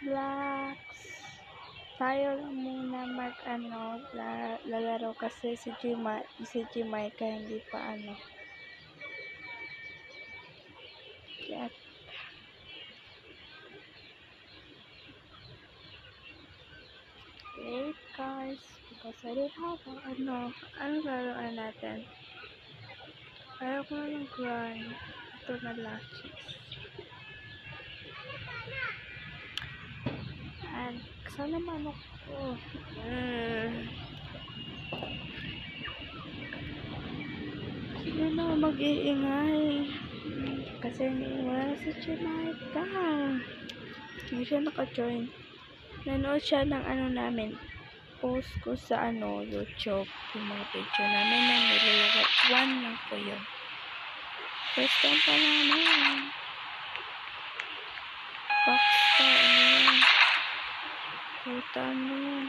Relax. Tayo lang muna lalaro kasi si Jamaica hindi pa Get. Wait guys, because I don't have ano laruan natin? Ayaw ko na ng grind. Ito na latches. And sana manok ko. Sino na mag-iingay? Kasi wala si Jamaica. Hindi siya naka-join. Nanood siya ng namin. Post ko sa YouTube. Yung mga picture namin na nililat. 1 lang po yun. First time pa namin. Boxstar, yan? Puta, yan?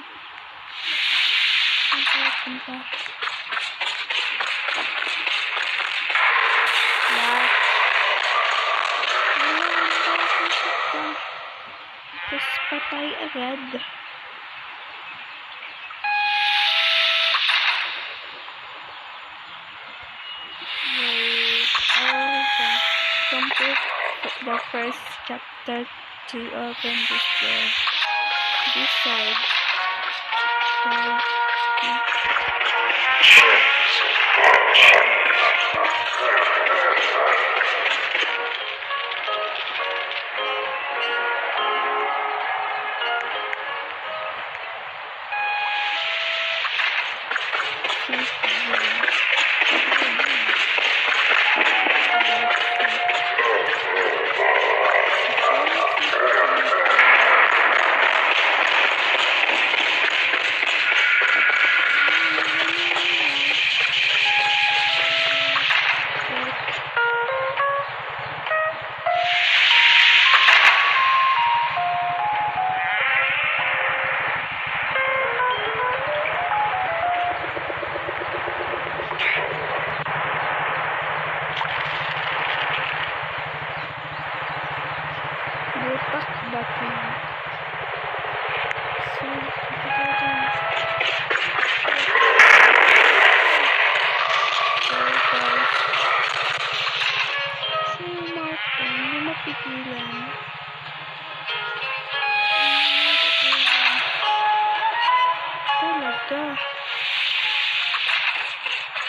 Saan tayo punta? Lahat. Tapos patay agad. Complete the first chapter to open this door. This side.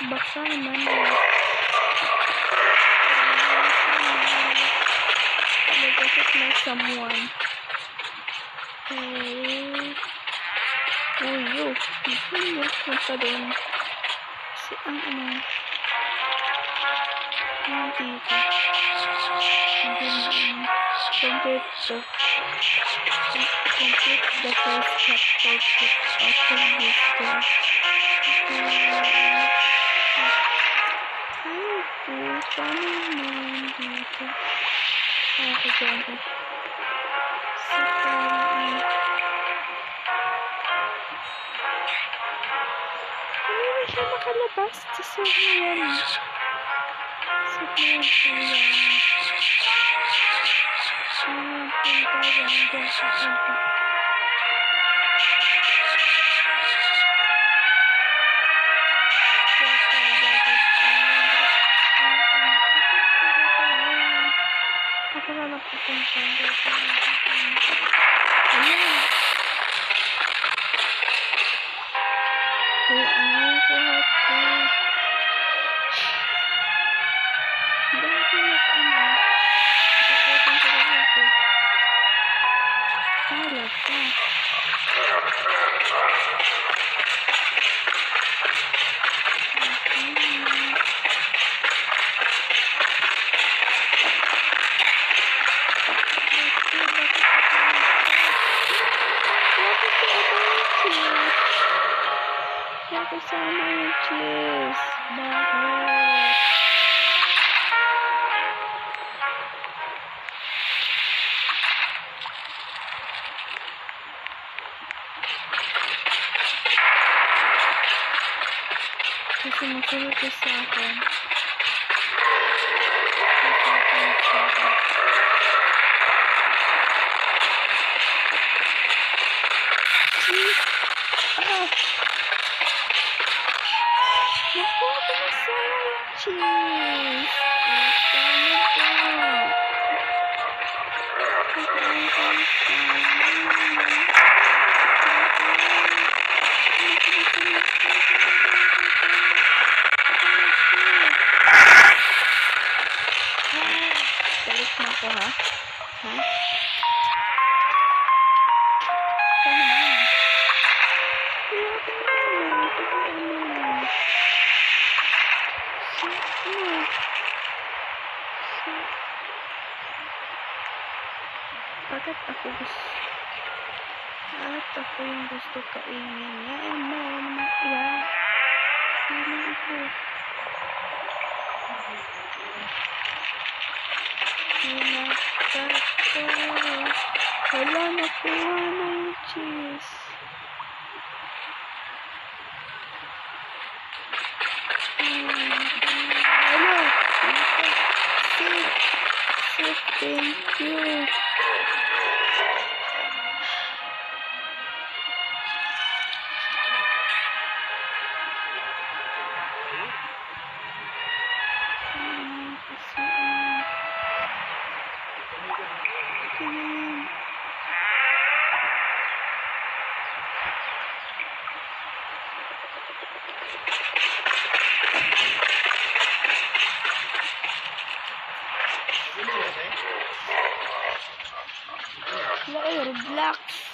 Baka naman nagkasip na someone. Uyo, punta doon. Kasi ang dito. Complete the first chapter to open this door. Paano naman dito? Ako dyan. So, hindi na siya makalabas. Kasi yan. Sabihin ko yan. Punta yan. Ako na nagpupunta dito. Ayan. Kailangan ko ito. Hindi ako Ipapotong ko lang ito. Talaga. Kasama yung cheese. Bakit? Kasi masunod ka sa akin. Balik mo ko, ha? Ha? Bakit ako yung gusto kainin? Yan mo naman iba. Kainin ako. Wala, nakuha na yung cheese. Hello. Thank you. Relax.